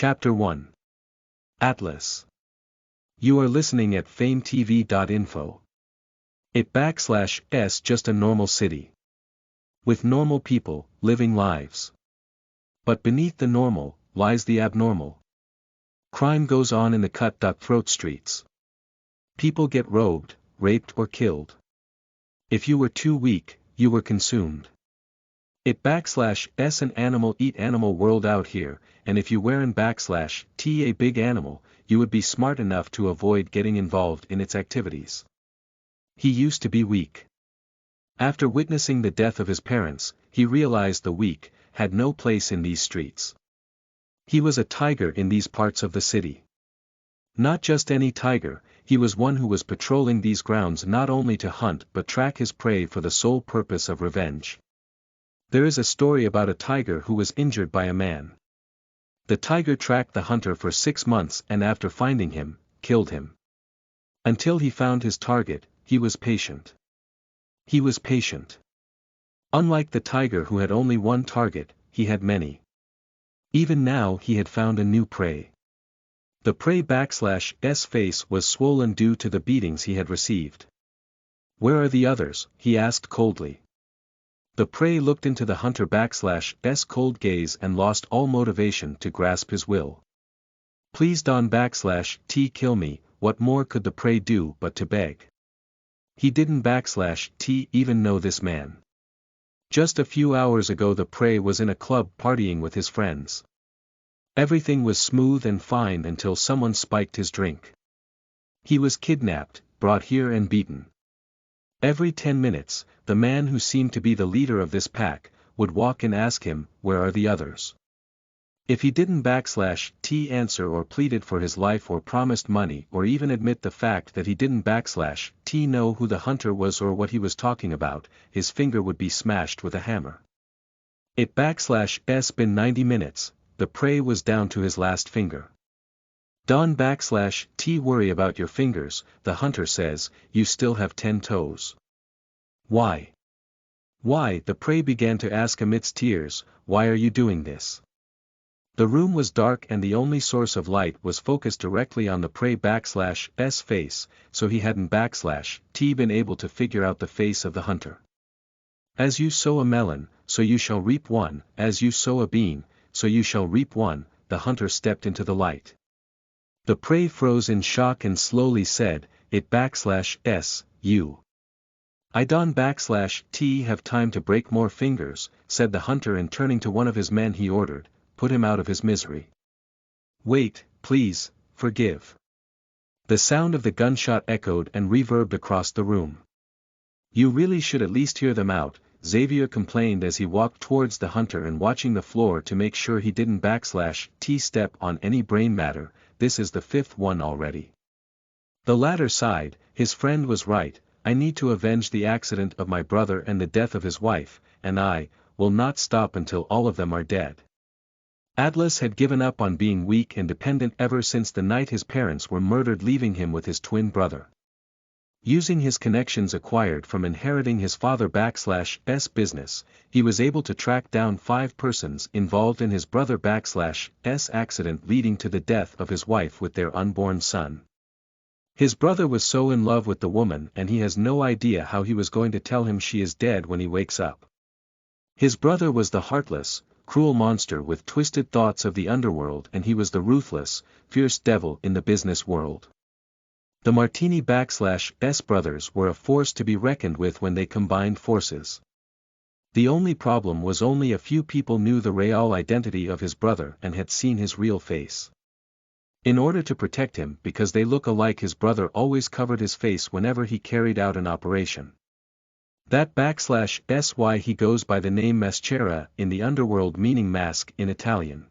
Chapter 1. Atlas. You are listening at FameTV.info. It/s just a normal city. With normal people, living lives. But beneath the normal, lies the abnormal. Crime goes on in the cut-throat streets. People get robbed, raped or killed. If you were too weak, you were consumed. It/s an animal eat animal world out here, and if you weren't/t a big animal, you would be smart enough to avoid getting involved in its activities. He used to be weak. After witnessing the death of his parents, he realized the weak had no place in these streets. He was a tiger in these parts of the city. Not just any tiger, he was one who was patrolling these grounds not only to hunt but track his prey for the sole purpose of revenge. There is a story about a tiger who was injured by a man. The tiger tracked the hunter for 6 months and after finding him, killed him. Until he found his target, he was patient. He was patient. Unlike the tiger who had only one target, he had many. Even now he had found a new prey. The prey/s face was swollen due to the beatings he had received. "Where are the others?" he asked coldly. The prey looked into the hunter/s cold gaze and lost all motivation to grasp his will. "Please don't/t kill me," what more could the prey do but to beg? He didn't/t even know this man. Just a few hours ago the prey was in a club partying with his friends. Everything was smooth and fine until someone spiked his drink. He was kidnapped, brought here and beaten. Every 10 minutes, the man who seemed to be the leader of this pack, would walk and ask him, "Where are the others?" If he didn't/t answer or pleaded for his life or promised money or even admit the fact that he didn't/t know who the hunter was or what he was talking about, his finger would be smashed with a hammer. It/s been 90 minutes, the prey was down to his last finger. "Don't/t worry about your fingers," the hunter says, "you still have 10 toes." "Why? Why?" the prey began to ask amidst tears, "why are you doing this?" The room was dark and the only source of light was focused directly on the prey/s face, so he hadn't/t been able to figure out the face of the hunter. "As you sow a melon, so you shall reap one, as you sow a bean, so you shall reap one," the hunter stepped into the light. The prey froze in shock and slowly said, "It/s, you. I don't/t have time to break more fingers," said the hunter, and turning to one of his men he ordered, "Put him out of his misery." "Wait, please, forgive." The sound of the gunshot echoed and reverbed across the room. "You really should at least hear them out," Xavier complained as he walked towards the hunter and watching the floor to make sure he didn't/t step on any brain matter. "This is the 5th one already." The latter sighed, his friend was right, "I need to avenge the accident of my brother and the death of his wife, and I will not stop until all of them are dead." Atlas had given up on being weak and dependent ever since the night his parents were murdered, leaving him with his twin brother. Using his connections acquired from inheriting his father/s business, he was able to track down 5 persons involved in his brother/s accident leading to the death of his wife with their unborn son. His brother was so in love with the woman and he has no idea how he was going to tell him she is dead when he wakes up. His brother was the heartless, cruel monster with twisted thoughts of the underworld, and he was the ruthless, fierce devil in the business world. The Martini/s brothers were a force to be reckoned with when they combined forces. The only problem was only a few people knew the real identity of his brother and had seen his real face. In order to protect him, because they look alike, his brother always covered his face whenever he carried out an operation. That/s why he goes by the name Maschera in the underworld, meaning mask in Italian.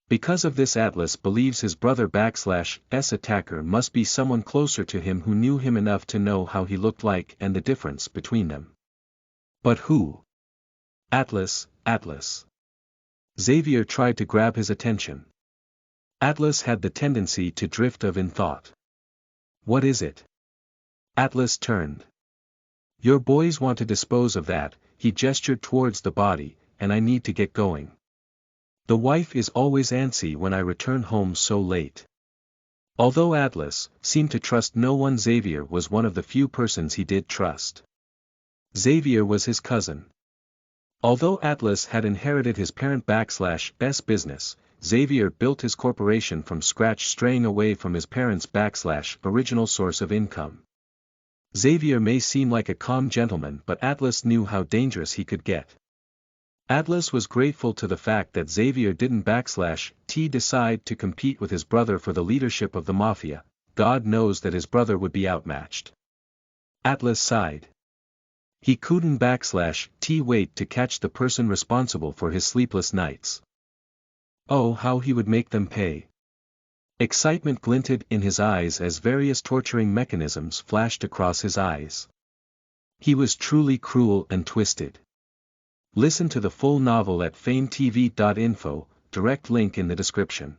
Because of this, Atlas believes his brother/s attacker must be someone closer to him who knew him enough to know how he looked like and the difference between them. But who? Atlas. Xavier tried to grab his attention. Atlas had the tendency to drift off in thought. "What is it?" Atlas turned. "Your boys want to dispose of that," he gestured towards the body, "and I need to get going." The wife is always antsy when I return home so late. Although Atlas seemed to trust no one, Xavier was one of the few persons he did trust. Xavier was his cousin. Although Atlas had inherited his parent/s business, Xavier built his corporation from scratch, straying away from his parents/original source of income. Xavier may seem like a calm gentleman, but Atlas knew how dangerous he could get. Atlas was grateful to the fact that Xavier didn't decide to compete with his brother for the leadership of the mafia. God knows that his brother would be outmatched. Atlas sighed. He couldn't wait to catch the person responsible for his sleepless nights. Oh, how he would make them pay. Excitement glinted in his eyes as various torturing mechanisms flashed across his eyes. He was truly cruel and twisted. Listen to the full novel at FameTV.info, direct link in the description.